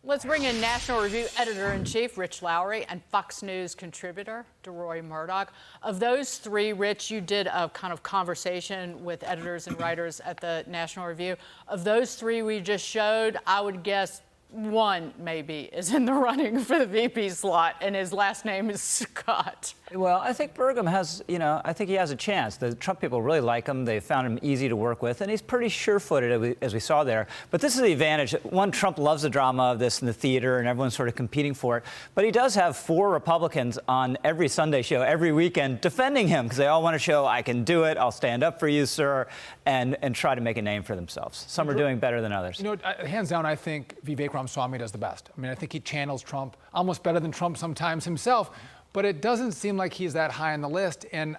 Let's bring in National Review Editor-in-Chief Rich Lowry and Fox News contributor Deroy Murdock. Of those three, Rich, you did a kind of conversation with editors and writers at the National Review. Of those three we just showed, I would guess one maybe is in the running for the VP slot, and his last name is Scott. Well, I think Burgum has, I think he has a chance. The Trump people really like him. They found him easy to work with, and he's pretty sure-footed, as we saw there. But this is the advantage. One, Trump loves the drama of this in the theater, and everyone's sort of competing for it. But he does have 4 Republicans on every Sunday show, every weekend, defending him, because they all want to show, I can do it, I'll stand up for you, sir, and try to make a name for themselves. Some are doing better than others. Hands down, I think Vivek Ramaswamy does the best. I mean, I think he channels Trump almost better than Trump sometimes himself. But it doesn't seem like he's that high on the list. And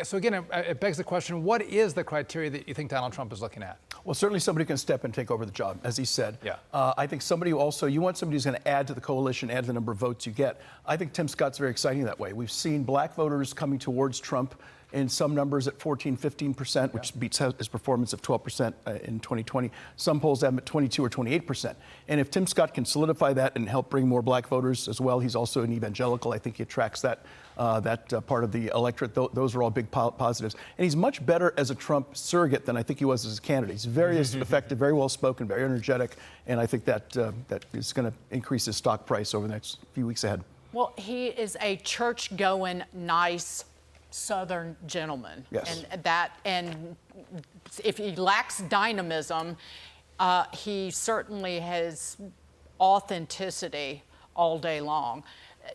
so again, it begs the question, what is the criteria that you think Donald Trump is looking at? Well, certainly somebody can step and take over the job, as he said. Yeah. I think somebody who also, you want somebody who's going to add to the coalition, add to the number of votes you get. I think Tim Scott's very exciting that way. We've seen black voters coming towards Trump in some numbers at 14, 15%, which beats his performance of 12% in 2020. Some polls have him at 22 or 28%. And if Tim Scott can solidify that and help bring more black voters as well, he's also an evangelical. I think he attracts that part of the electorate. Those are all big positives. And he's much better as a Trump surrogate than I think he was as a candidate. He's very effective, very well spoken, very energetic, and I think that is going to increase his stock price over the next few weeks ahead. Well, he is a church-going, nice Southern gentleman. Yes. And if he lacks dynamism, he certainly has authenticity all day long.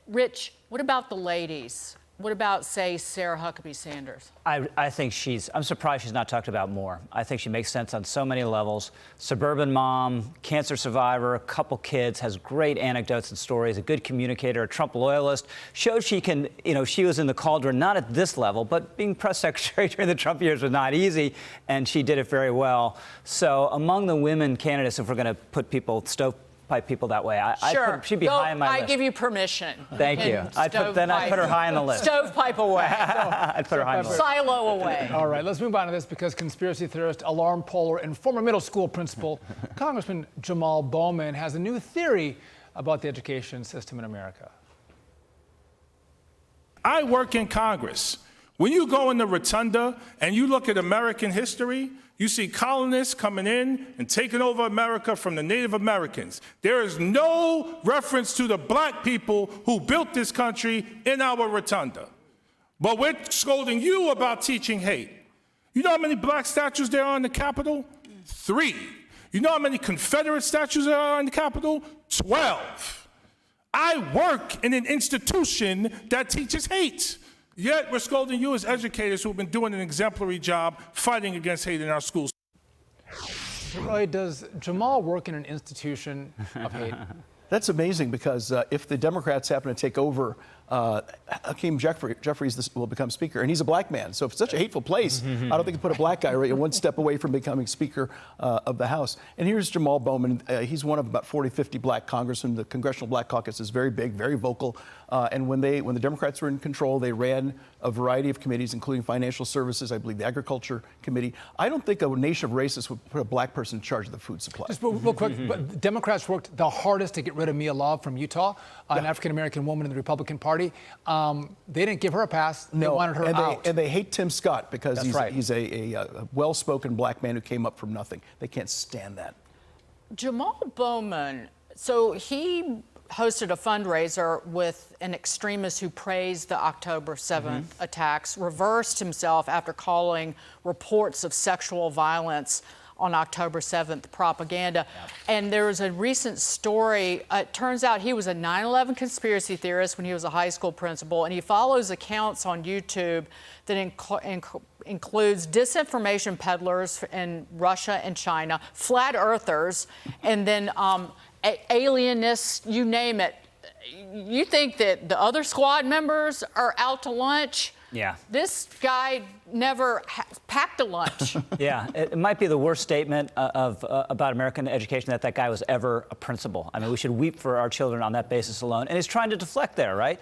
Rich, what about the ladies? What about, say, Sarah Huckabee Sanders? I think I'm surprised she's not talked about more. I think she makes sense on so many levels. Suburban mom, cancer survivor, a couple kids, has great anecdotes and stories, a good communicator, a Trump loyalist. Showed she can, she was in the cauldron, not at this level, but being press secretary during the Trump years was not easy, and she did it very well. So among the women candidates, if we're going to put people, stovepipe people that way, she'd be high on my list. I give you permission. Thank you. I'd put her high on the list. Stovepipe away. I'd put her high on the list. Silo away. All right, let's move on to this because conspiracy theorist, alarm poller, and former middle school principal, Congressman Jamal Bowman, has a new theory about the education system in America. I work in Congress. When you go in the rotunda and you look at American history, you see colonists coming in and taking over America from the Native Americans. There is no reference to the black people who built this country in our rotunda. But we're scolding you about teaching hate. You know how many black statues there are in the Capitol? 3. You know how many Confederate statues there are in the Capitol? 12. I work in an institution that teaches hate. Yet we're scolding you as educators who have been doing an exemplary job fighting against hate in our schools. Roy, does Jamal work in an institution of hate? That's amazing because if the Democrats happen to take over, Hakeem Jeffries will become Speaker, and he's a black man. So if it's such a hateful place, I don't think you put a black guy right one step away from becoming Speaker of the House. And here's Jamal Bowman. He's one of about 40, 50 black congressmen. The Congressional Black Caucus is very big, very vocal. And when the Democrats were in control, they ran a variety of committees, including financial services, I believe the Agriculture Committee. I don't think a nation of racists would put a black person in charge of the food supply. Just real quick, but Democrats worked the hardest to get rid of Mia Love from Utah, an African-American woman in the Republican Party. They didn't give her a pass. They wanted her out. And they hate Tim Scott because he's a well-spoken black man who came up from nothing. They can't stand that. Jamal Bowman, so he hosted a fundraiser with an extremist who praised the October 7th attacks, reversed himself after calling reports of sexual violence on October 7th propaganda. And there was a recent story. It turns out he was a 9/11 conspiracy theorist when he was a high school principal, and he follows accounts on YouTube that includes disinformation peddlers in Russia and China, flat earthers, and then alienists, you name it. You think that the other squad members are out to lunch? Yeah. This guy never packed a lunch. Yeah, it might be the worst statement about American education that guy was ever a principal. I mean, we should weep for our children on that basis alone. And he's trying to deflect there, right?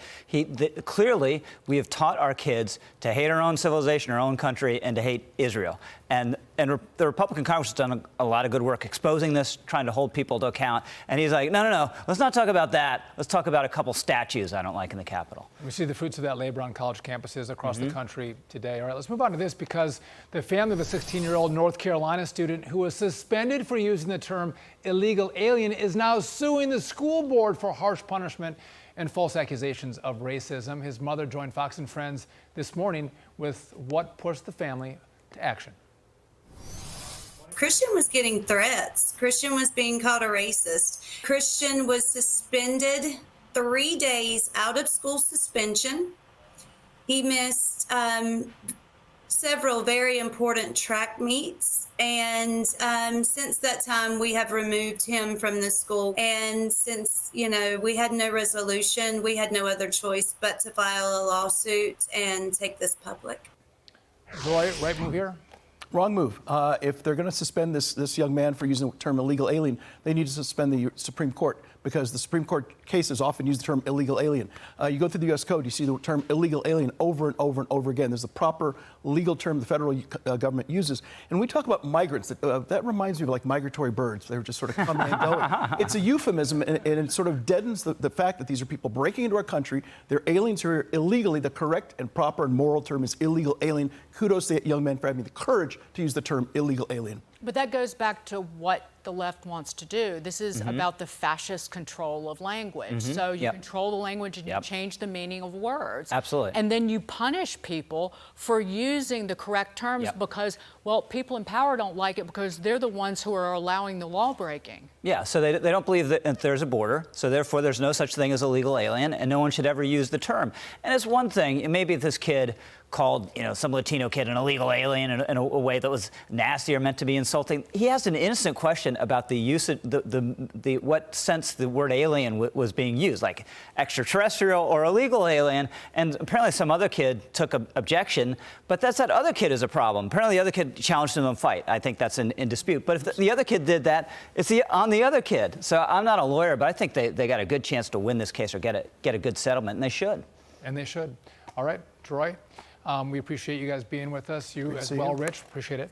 Clearly, we have taught our kids to hate our own civilization, our own country, and to hate Israel. And the Republican Congress has done a lot of good work exposing this, trying to hold people to account. And he's like, no, let's not talk about that. Let's talk about a couple statues I don't like in the Capitol. We see the fruits of that labor on college campuses across the country today. All right, let's move on to this, because the family of a 16-year-old North Carolina student who was suspended for using the term illegal alien is now suing the school board for harsh punishment and false accusations of racism. His mother joined Fox and Friends this morning with what pushed the family to action. Christian was getting threats. Christian was being called a racist. Christian was suspended 3 days out of school suspension. He missed several very important track meets. And since that time, we have removed him from the school. And since, we had no resolution, we had no other choice but to file a lawsuit and take this public. Roy, right move here? Wrong move. If they're going to suspend this young man for using the term illegal alien, they need to suspend the Supreme Court, because the Supreme Court cases often use the term illegal alien. You go through the U.S. Code, you see the term illegal alien over and over and over again. There's a proper legal term the federal government uses. And we talk about migrants. That reminds me of like migratory birds. They were just sort of coming and going. It's a euphemism, and it sort of deadens the fact that these are people breaking into our country. They're aliens who are illegally. The correct and proper and moral term is illegal alien. Kudos to that young man for having the courage to use the term illegal alien. But that goes back to what the left wants to do. This is about the fascist control of language. So you control the language and you change the meaning of words. Absolutely. And then you punish people for using the correct terms because, well, people in power don't like it because they're the ones who are allowing the law breaking. Yeah, so they don't believe that there's a border, so therefore there's no such thing as illegal alien, and no one should ever use the term. And it's one thing, maybe if this kid called, some Latino kid an illegal alien in a way that was nasty or meant to be insulting. He asked an innocent question about the use of the what sense the word alien was being used, like extraterrestrial or illegal alien. And apparently some other kid took objection, but that other kid is a problem. Apparently the other kid challenged him in a fight. I think that's in dispute. But if the other kid did that, it's on the other kid. So I'm not a lawyer, but I think they got a good chance to win this case or get a good settlement, and they should. And they should. All right, Deroy, we appreciate you guys being with us. You as well, Rich. Appreciate it.